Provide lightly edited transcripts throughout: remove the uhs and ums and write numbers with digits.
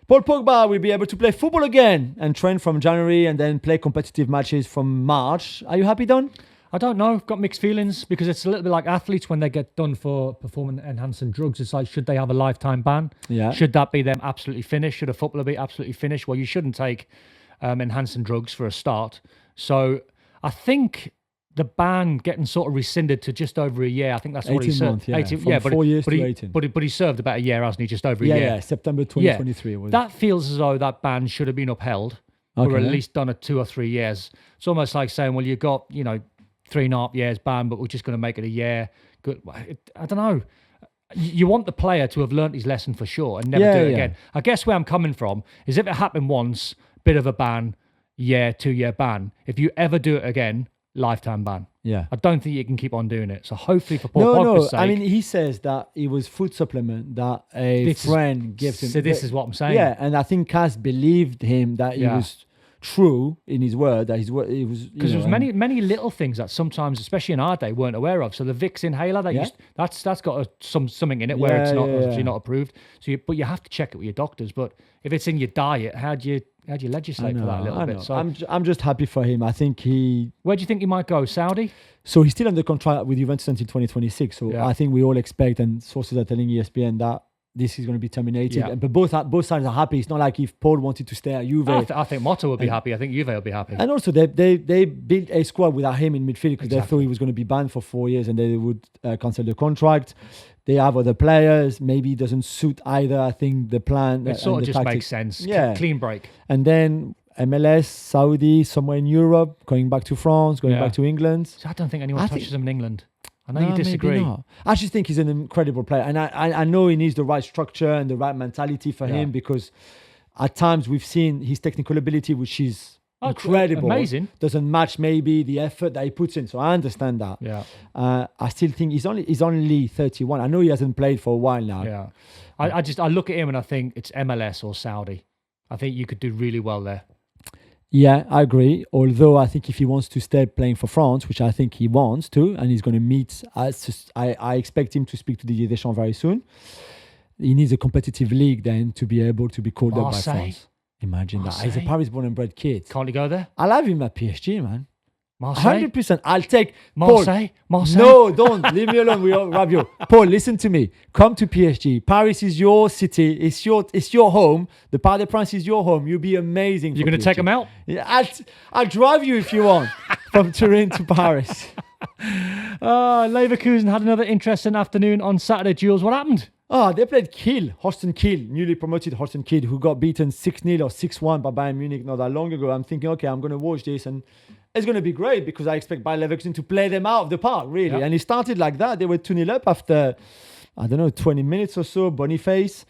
Paul Pogba will be able to play football again and train from January and then play competitive matches from March. Are you happy, Don? I don't know. I've got mixed feelings because it's a little bit like athletes when they get done for performance-enhancing drugs. It's like, should they have a lifetime ban? Yeah. Should that be them absolutely finished? Should a footballer be absolutely finished? Well, you shouldn't take enhancing drugs for a start. So I think the ban getting sort of rescinded to just over a year. I think that's what he served. Months, from 4 years to 18. But he served about a year, hasn't he? Just over a year. Yeah, September 2023. Was that feels as though that ban should have been upheld or at least done at 2 or 3 years. It's almost like saying, well, you got, 3.5 years ban, but we're just going to make it a year. Good. I don't know. You want the player to have learnt his lesson for sure and never do it again. I guess where I'm coming from is if it happened once, bit of a ban, 2-year ban. If you ever do it again, lifetime ban. Yeah. I don't think you can keep on doing it. So hopefully for Paul Pogba's sake. I mean, he says that it was food supplement that a friend gave him. So this is what I'm saying. Yeah, and I think Kaz believed him that it was true in his word, that it was because there was many little things that sometimes, especially in our day, weren't aware of. So the Vicks inhaler that's got something in it where it's not obviously not approved. So but you have to check it with your doctors. But if it's in your diet, how do you legislate for that a little bit? So I'm just happy for him. I think where do you think he might go? Saudi? So he's still under contract with Juventus until 2026. So I think we all expect, and sources are telling ESPN that this is going to be terminated. Yeah. But both sides are happy. It's not like if Paul wanted to stay at Juve. I think Motta would be happy. I think Juve will be happy. And also they built a squad without him in midfield because they thought he was going to be banned for 4 years and they would cancel the contract. They have other players. Maybe it doesn't suit either. I think the plan. It sort of just makes sense. Yeah. Clean break. And then MLS, Saudi, somewhere in Europe, going back to France, going back to England. So I don't think anyone touches him in England. I know you disagree. Maybe not. I just think he's an incredible player. And I know he needs the right structure and the right mentality for him because at times we've seen his technical ability, which is incredible. Amazing. Doesn't match maybe the effort that he puts in. So I understand that. Yeah. I still think he's only 31. I know he hasn't played for a while now. Yeah. I look at him and I think it's MLS or Saudi. I think you could do really well there. Yeah, I agree. Although I think if he wants to stay playing for France, which I think he wants to, and he's going to meet, I expect him to speak to Didier Deschamps very soon. He needs a competitive league then to be able to be called up by France. Imagine that. He's a Paris-born and bred kid. Can't he go there? I'll have him at PSG, man. Marseille? 100%. I'll take Marseille. Paul. No, don't. Leave me alone with Rabiot. Paul, listen to me. Come to PSG. Paris is your city. It's your home. The Parc des Princes is your home. You'll be amazing. You're going to take him out? Yeah, I'll drive you if you want from Turin to Paris. Leverkusen had another interesting afternoon on Saturday. Jules, what happened? They played Kiel, Holstein Kiel, newly promoted Holstein Kiel, who got beaten 6-0 or 6-1 by Bayern Munich not that long ago. I'm thinking, okay, I'm going to watch this and it's going to be great because I expect Bayer Leverkusen to play them out of the park, really. Yep. And it started like that. They were 2-0 up after, 20 minutes or so, Boniface.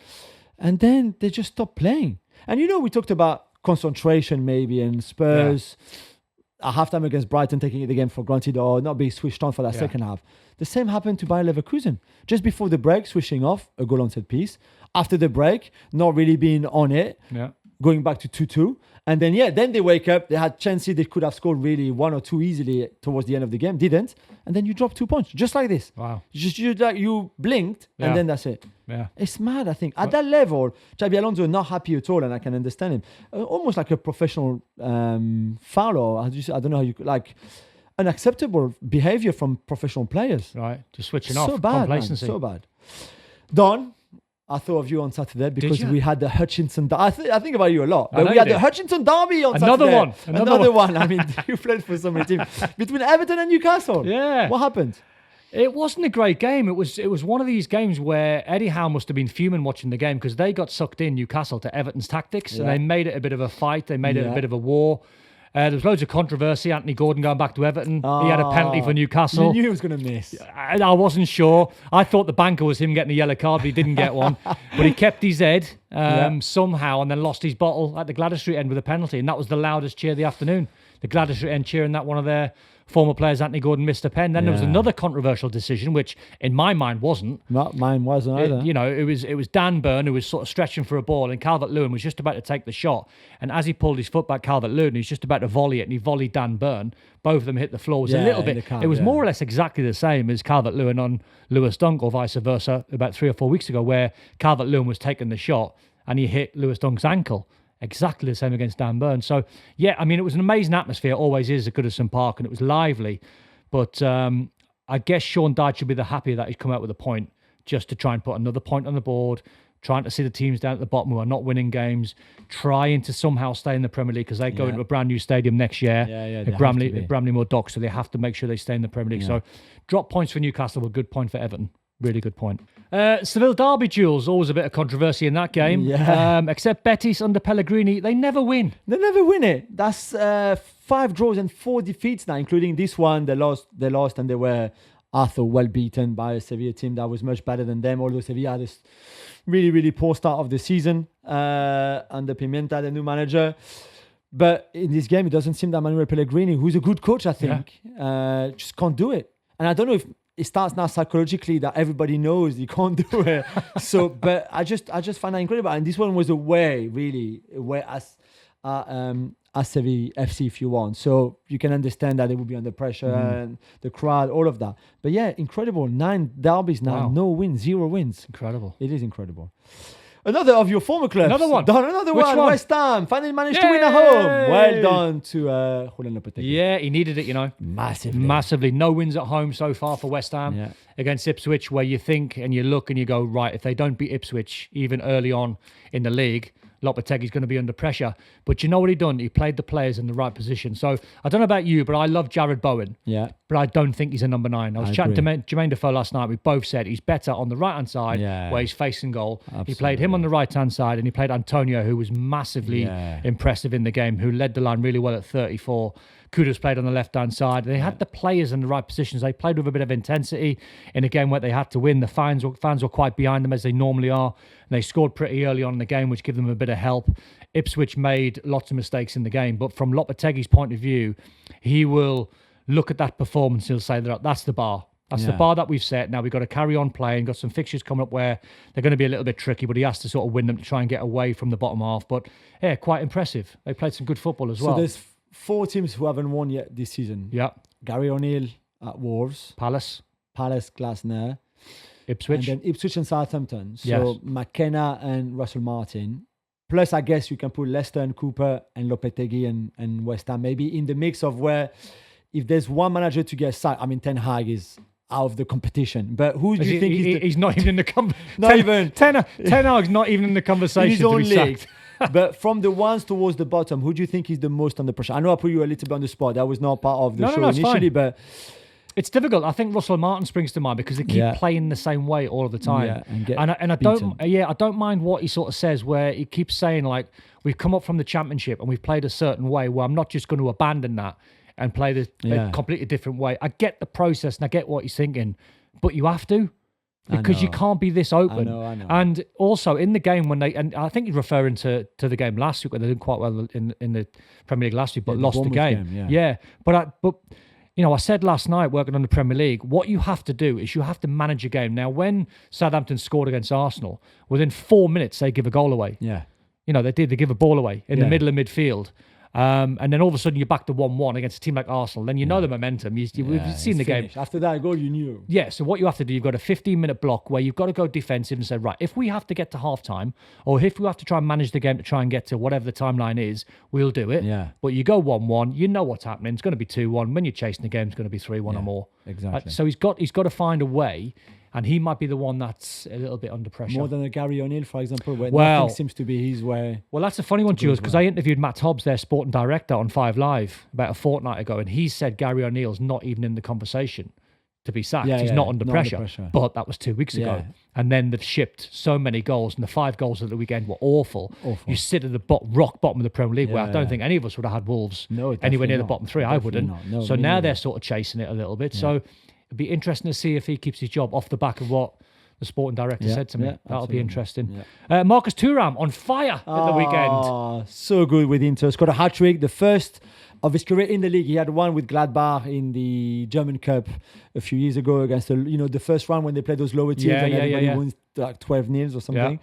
And then they just stopped playing. And, we talked about concentration maybe and Spurs at halftime against Brighton taking the game for granted or not being switched on for that second half. The same happened to Bayer Leverkusen. Just before the break, switching off, a goal on set piece. After the break, not really being on it, going back to 2-2. And then they wake up. They had chances. They could have scored really 1 or 2 easily towards the end of the game. Didn't. And then you drop 2 points, just like this. Wow. You blinked, and then that's it. Yeah. It's mad, I think. At that level, Xabi Alonso not happy at all, and I can understand him. Almost like a professional foul, or I don't know how you like unacceptable behavior from professional players. Right. Just switching off. So bad, complacency. man. So bad. Don, I thought of you on Saturday because we had the Hutchison. I think about you a lot. But we had the Hutchison derby on Saturday. Another one. I mean, you played for so many teams. Between Everton and Newcastle. Yeah. What happened? It wasn't a great game. It was one of these games where Eddie Howe must have been fuming watching the game because they got sucked in, Newcastle, to Everton's tactics. And they made it a bit of a fight. They made it a bit of a war. There was loads of controversy. Anthony Gordon going back to Everton. He had a penalty for Newcastle. You knew he was going to miss. I wasn't sure. I thought the banker was him getting a yellow card, but he didn't get one. But he kept his head somehow and then lost his bottle at the Gladys Street end with a penalty. And that was the loudest cheer of the afternoon. The Gladys Street end cheering that one of their former players, Anthony Gordon, missed a pen. Then there was another controversial decision, which in my mind wasn't. Not mine wasn't either. It was Dan Burn who was sort of stretching for a ball, and Calvert-Lewin was just about to take the shot. And as he pulled his foot back, Calvert-Lewin, he was just about to volley it, and he volleyed Dan Burn. Both of them hit the floor. It was a little bit. It was more or less exactly the same as Calvert-Lewin on Lewis Dunk, or vice versa, about 3 or 4 weeks ago, where Calvert-Lewin was taking the shot. and he hit Lewis Dunk's ankle. Exactly the same against Dan Burn. So, yeah, I mean, it was an amazing atmosphere. It always is at Goodison Park, and it was lively. But I guess Sean Dyche should be the happier that he's come out with a point, just to try and put another point on the board, trying to see the teams down at the bottom who are not winning games, trying to somehow stay in the Premier League because they go into a brand new stadium next year at Bramley Moor Dock, so they have to make sure they stay in the Premier League. So drop points for Newcastle, but good point for Everton. Really good point. Seville derby duels, always a bit of controversy in that game. Yeah. Except Betis under Pellegrini, they never win. They never win it. That's 5 draws and 4 defeats now, including this one. They lost and they were well beaten by a Sevilla team that was much better than them, although Sevilla had this really, really poor start of the season under Pimenta, the new manager. But in this game, it doesn't seem that Manuel Pellegrini, who's a good coach, I think, just can't do it. And I don't know if it starts now psychologically that everybody knows he can't do it. But I just find that incredible. And this one was away as Seville FC, if you want. So you can understand that they will be under pressure and the crowd, all of that. But yeah, incredible. 9 derbies now, no wins, 0 wins. Incredible. It is incredible. Another of your former clubs. Another one. Another one. West Ham finally managed to win at home. Well done to Julien Lopetegui. Yeah, he needed it, Massively. No wins at home so far for West Ham against Ipswich, where you think and you look and you go, right, if they don't beat Ipswich even early on in the league, Lopetegui's going to be under pressure. But you know what he done? He played the players in the right position. So I don't know about you, but I love Jared Bowen. Yeah. But I don't think he's a number 9. I was chatting to Jermaine Defoe last night. We both said he's better on the right-hand side where he's facing goal. Absolutely. He played him on the right-hand side and he played Antonio, who was massively impressive in the game, who led the line really well at 34. Kudos played on the left-hand side. They had the players in the right positions. They played with a bit of intensity in a game where they had to win. The fans were quite behind them, as they normally are. And they scored pretty early on in the game, which gave them a bit of help. Ipswich made lots of mistakes in the game. But from Lopetegui's point of view, he will look at that performance. He'll say, that's the bar. That's the bar that we've set. Now we've got to carry on playing. Got some fixtures coming up where they're going to be a little bit tricky, but he has to sort of win them to try and get away from the bottom half. But yeah, quite impressive. They played some good football as well. So there's 4 teams who haven't won yet this season. Yeah. Gary O'Neill at Wolves. Palace, Glasner. Ipswich. And then Ipswich and Southampton. So McKenna and Russell Martin. Plus, I guess you can put Leicester and Cooper and Lopetegui and West Ham maybe in the mix of where if there's one manager to get sacked, I mean, Ten Hag is out of the competition. But who do you think he's not even in the conversation? Ten Hag's not even in the conversation in his own league. But from the ones towards the bottom, who do you think is the most under pressure? I know I put you a little bit on the spot. That was not part of the show initially, but it's difficult. I think Russell Martin springs to mind because they keep playing the same way all of the time. And I don't mind what he sort of says, where he keeps saying, like, we've come up from the Championship and we've played a certain way, where I'm not just going to abandon that and play a completely different way. I get the process and I get what he's thinking, but you have to. Because you can't be this open. I know. And also in the game when and I think he's referring to the game last week where they did quite well in the Premier League last week, but lost the game. But I said last night working on the Premier League, what you have to do is you have to manage a game. Now, when Southampton scored against Arsenal, within 4 minutes they give a goal away. Yeah, they give a ball away in the middle of midfield. And then all of a sudden you're back to 1-1 against a team like Arsenal. Then the momentum. We've seen the game. After that goal, you knew. Yeah, so what you have to do, you've got a 15-minute block where you've got to go defensive and say, right, if we have to get to half-time or if we have to try and manage the game to try and get to whatever the timeline is, we'll do it. Yeah. But you go 1-1, you know what's happening. It's going to be 2-1. When you're chasing the game, it's going to be 3-1 or more. Exactly. So he's got to find a way. And he might be the one that's a little bit under pressure. More than a Gary O'Neill, for example, where nothing seems to be his way. Well, that's a funny one, Jules, because I interviewed Matt Hobbs, their sporting director, on 5 Live about a fortnight ago, and he said Gary O'Neill's not even in the conversation to be sacked. He's not under pressure. But that was 2 weeks ago. And then they've shipped so many goals, and the 5 goals of the weekend were awful. You sit at the rock bottom of the Premier League, where I don't think any of us would have had Wolves anywhere near the bottom 3. I wouldn't. So now they're sort of chasing it a little bit. So it'd be interesting to see if he keeps his job off the back of what the sporting director said to me. That'll be interesting. Marcus Thuram on fire at the weekend. So good with Inter. Scored a hat-trick. The first of his career in the league. He had one with Gladbach in the German Cup a few years ago against the first round when they played those lower teams and everybody wins like 12-0 or something.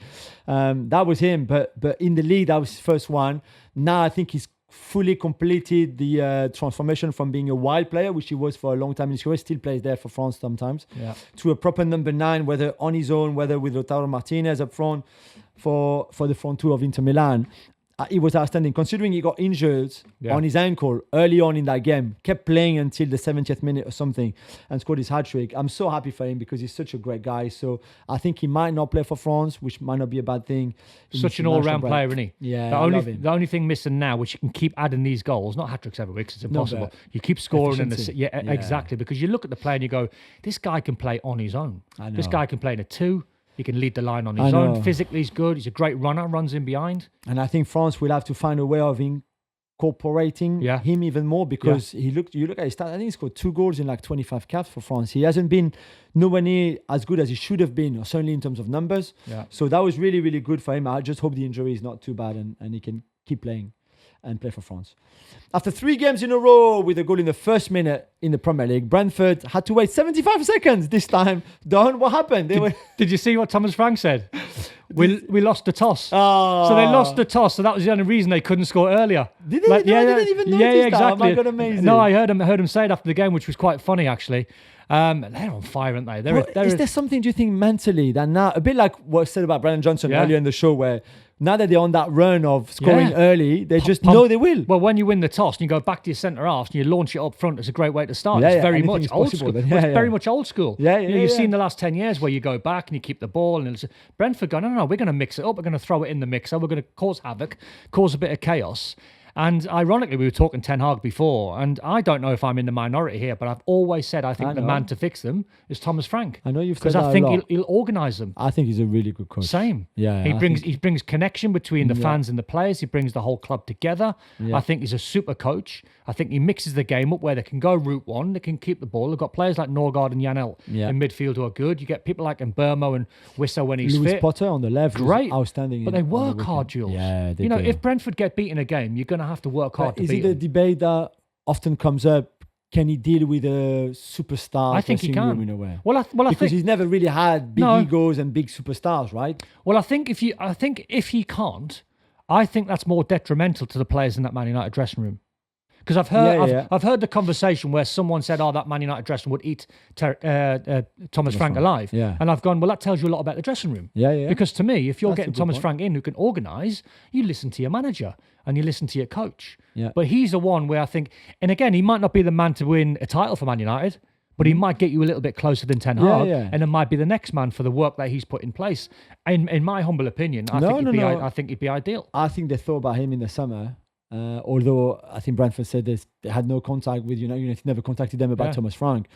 That was him. But in the league, that was his first one. Now I think he's fully completed the transformation from being a wild player, which he was for a long time in his career, still plays there for France sometimes, to a proper number 9, whether on his own, whether with Lautaro Martinez up front. for the front two of Inter Milan. It was outstanding, considering he got injured on his ankle early on in that game, kept playing until the 70th minute or something, and scored his hat-trick. I'm so happy for him because he's such a great guy. So I think he might not play for France, which might not be a bad thing. Such an all-round player, isn't he? Yeah, the only thing missing now, which you can keep adding these goals, not hat-tricks every week, 'cause it's impossible. You keep scoring exactly, because you look at the player and you go, this guy can play on his own. This guy can play in a 2. He can lead the line on his own. Physically, he's good. He's a great runner, runs in behind. And I think France will have to find a way of incorporating him even more, because you look at his stats. I think he scored 2 goals in like 25 caps for France. He hasn't been nowhere near as good as he should have been, or certainly in terms of numbers. So that was really, really good for him. I just hope the injury is not too bad and he can keep playing and play for France. After 3 games in a row with a goal in the first minute in the Premier League, Brentford had to wait 75 seconds this time. Don, what happened? Did you see what Thomas Frank said? We lost the toss. So they lost the toss. So that was the only reason they couldn't score earlier. Did they? I didn't even notice that. Exactly. Oh my God, amazing. No, I heard him say it after the game, which was quite funny, actually. They're on fire, aren't they? Is there something, do you think, mentally that now, a bit like what I said about Brandon Johnson earlier in the show, where now that they're on that run of scoring early, they just know they will. Well, when you win the toss and you go back to your centre half and you launch it up front, it's a great way to start. It's very much old school. It's very much old school. You've seen the last 10 years where you go back and you keep the ball, and Brentford go, no, we're going to mix it up. We're going to throw it in the mixer. We're going to cause havoc, cause a bit of chaos. And ironically, we were talking Ten Hag before, and I don't know if I'm in the minority here, but I've always said I think the man to fix them is Thomas Frank. I know you've said that because I think he'll organise them. I think he's a really good coach. Same. Yeah. He brings connection between the fans and the players. He brings the whole club together. I think he's a super coach. I think he mixes the game up where they can go route one, they can keep the ball. They've got players like Norgard and Janel in midfield who are good. You get people like Mbermo and Wissa when he's Lewis fit. Potter on the left, great, outstanding. But they work hard, Jules. Yeah, they do. do. If Brentford get beaten a game, you're going to have to work hard to beat them. Is it a debate that often comes up? Can he deal with a superstar? I think he can. In a way? I because think he's never really had big egos and big superstars, right? Well, I think if he can't, I think that's more detrimental to the players in that Man United dressing room. Because I've heard the conversation where someone said, that Man United dressing room would eat Thomas Frank alive. Yeah. And I've gone, well, that tells you a lot about the dressing room. Yeah. Because to me, if you're getting Thomas Frank in who can organise, you listen to your manager and you listen to your coach. Yeah. But he's the one where I think, and again, he might not be the man to win a title for Man United, but he might get you a little bit closer than Ten Hag, and it might be the next man for the work that he's put in place. In my humble opinion, I think he'd be ideal. I think they thought about him in the summer. Although I think Brentford said they had no contact with United, never contacted them about Thomas Frank.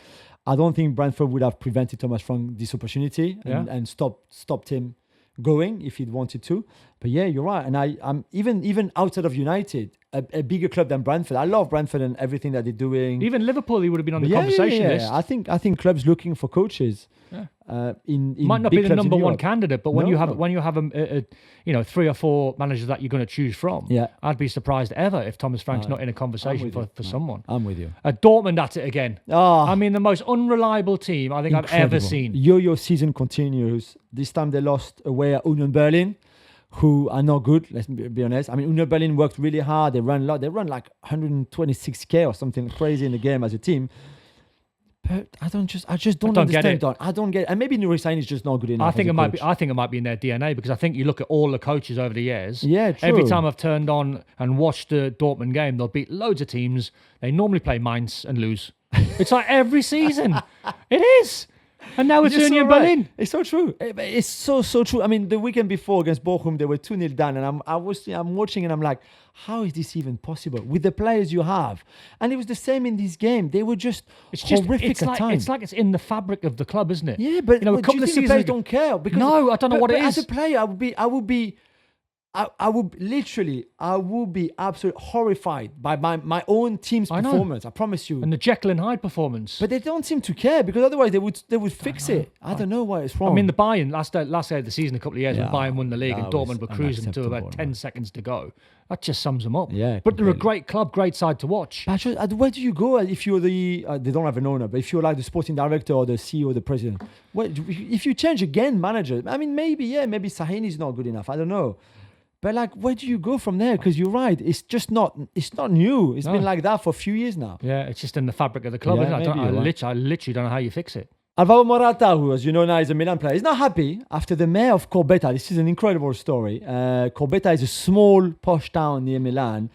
I don't think Brentford would have prevented Thomas Frank this opportunity and stopped him going if he'd wanted to. But yeah, you're right. And I'm even outside of United, a bigger club than Brentford. I love Brentford and everything that they're doing. Even Liverpool, he would have been on the conversation list. I think clubs looking for coaches. In might not be the number one Europe. candidate, but when you have a 3 or 4 managers that you're going to choose from, I'd be surprised ever if Thomas Frank's not in a conversation for someone. I'm with you. Dortmund at it again. I mean, the most unreliable team I think I've ever seen. Yo-yo season continues. This time they lost away at Union Berlin, who are not good, let's be honest. I mean, Union Berlin worked really hard. They run a lot. They run like 126k or something crazy in the game as a team. But I just don't understand. Don. I don't get it. And maybe Nuri Sahin is just not good enough. I think it might be in their DNA, because I think you look at all the coaches over the years. Yeah, true. Every time I've turned on and watched the Dortmund game, they'll beat loads of teams. They normally play Mainz and lose. It's like every season. It is. And now it's Union Berlin. It's so true. It's so true. I mean, the weekend before against Bochum, they were 2-0 down, and I'm watching and I'm like, how is this even possible with the players you have? And it was the same in this game. They were just horrific at times. It's like it's in the fabric of the club, isn't it? Yeah, but a couple do you of think the players don't care? Because no, I don't know what it is. As a player, I would be absolutely horrified by my own team's performance. I promise you. And the Jekyll and Hyde performance. But they don't seem to care, because otherwise they would fix it. I don't know why it's wrong. I mean, the Bayern last day of the season a couple of years when Bayern won the league and Dortmund were cruising to about 10 seconds to go. That just sums them up. Yeah, but they're a great club, great side to watch. But where do you go if you're they don't have an owner, but if you're like the sporting director or the CEO or the president? If you change again manager, I mean, maybe Sahin is not good enough. I don't know. But like, where do you go from there? Because you're right, it's not new. It's been like that for a few years now. Yeah, it's just in the fabric of the club. Isn't it? I literally don't know how you fix it. Alvaro Morata, who, as you know now, is a Milan player, is not happy after the mayor of Corbetta. This is an incredible story. Corbetta is a small, posh town near Milan,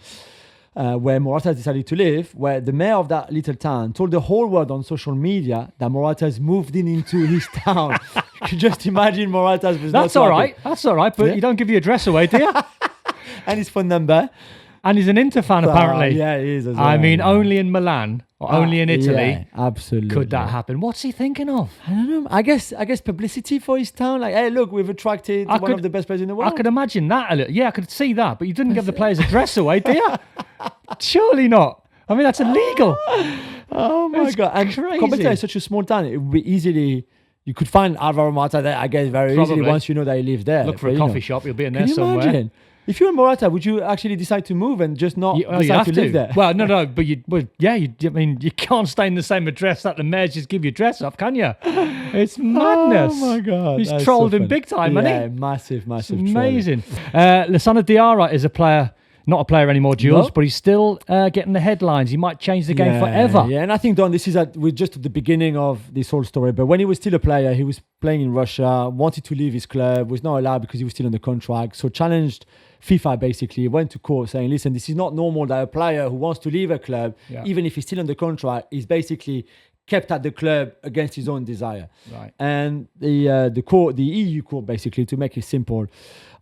where Morata decided to live, where the mayor of that little town told the whole world on social media that Morata has moved into his town. You can just imagine Morata's business. That's all right. That's all right. But you don't give your address away, do you? And his phone number. And he's an Inter fan, apparently. Yeah, he is as well. I mean, only in Milan or only in Italy. Yeah, absolutely. Could that happen? What's he thinking of? I don't know. I guess publicity for his town. Like, hey, look, we've attracted one of the best players in the world. I could imagine that a little. Yeah, I could see that. But you didn't give the player's address away, do you? Surely not. I mean, that's illegal. Oh my God. And crazy. Corbetta is such a small town. It would be easily... You could find Alvaro Morata there, I guess, very easily once you know that he lives there. Look for a coffee shop. You'll be in there somewhere. Imagine? If you're Morata, would you actually decide to move and just not decide to live there? Well, no, but I mean, you can't stay in the same address that the mayor just give your address off, can you? It's madness. Oh my God. He's trolled him big time, hasn't he? Yeah, massive amazing. Lassana Diarra is not a player anymore, Jules, but he's still getting the headlines. He might change the game forever. Yeah, and I think, Don, this is we're just at the beginning of this whole story. But when he was still a player, he was playing in Russia, wanted to leave his club, was not allowed because he was still under contract. So challenged FIFA, basically, went to court saying, listen, this is not normal that a player who wants to leave a club, even if he's still under contract, is basically kept at the club against his own desire. Right. And the court, the EU court, basically, to make it simple,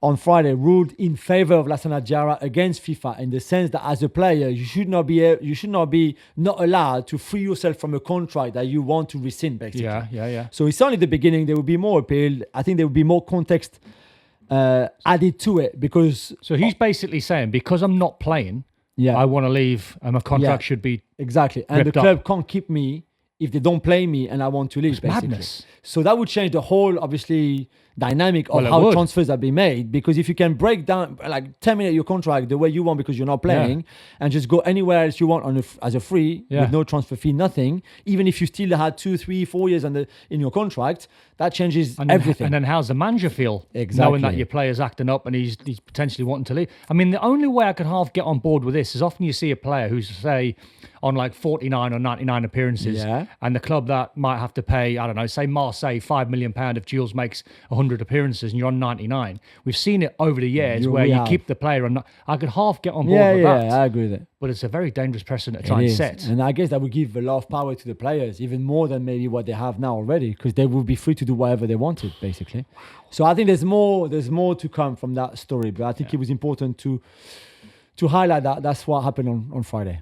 on Friday ruled in favor of Lassana Diarra against FIFA in the sense that as a player, you should not be not allowed to free yourself from a contract that you want to rescind, basically. Yeah. So it's only the beginning. There will be more appeal. I think there will be more context added to it because... So he's basically saying, because I'm not playing, I want to leave and my contract should be exactly. And the club can't keep me if they don't play me and I want to leave, it's basically. Madness. So that would change the whole, obviously, dynamic of how transfers are being made. Because if you can break down, like, terminate your contract the way you want because you're not playing and just go anywhere else you want as a free with no transfer fee, nothing, even if you still had 2, 3, 4 years in your contract, that changes everything. And then how's the manager feel? Exactly. Knowing that your player's acting up and he's potentially wanting to leave. I mean, the only way I could half get on board with this is often you see a player who's, say, on like 49 or 99 appearances and the club that might have to pay, I don't know, say Marseille, £5 million if Jules makes 100 appearances and you're on 99. We've seen it over the years where you keep the player and I could half get on board with that. Yeah, I agree with it. But it's a very dangerous precedent to try and set. And I guess that would give a lot of power to the players, even more than maybe what they have now already, because they will be free to do whatever they wanted, basically. So I think there's more to come from that story, but I think it was important to highlight that. That's what happened on Friday.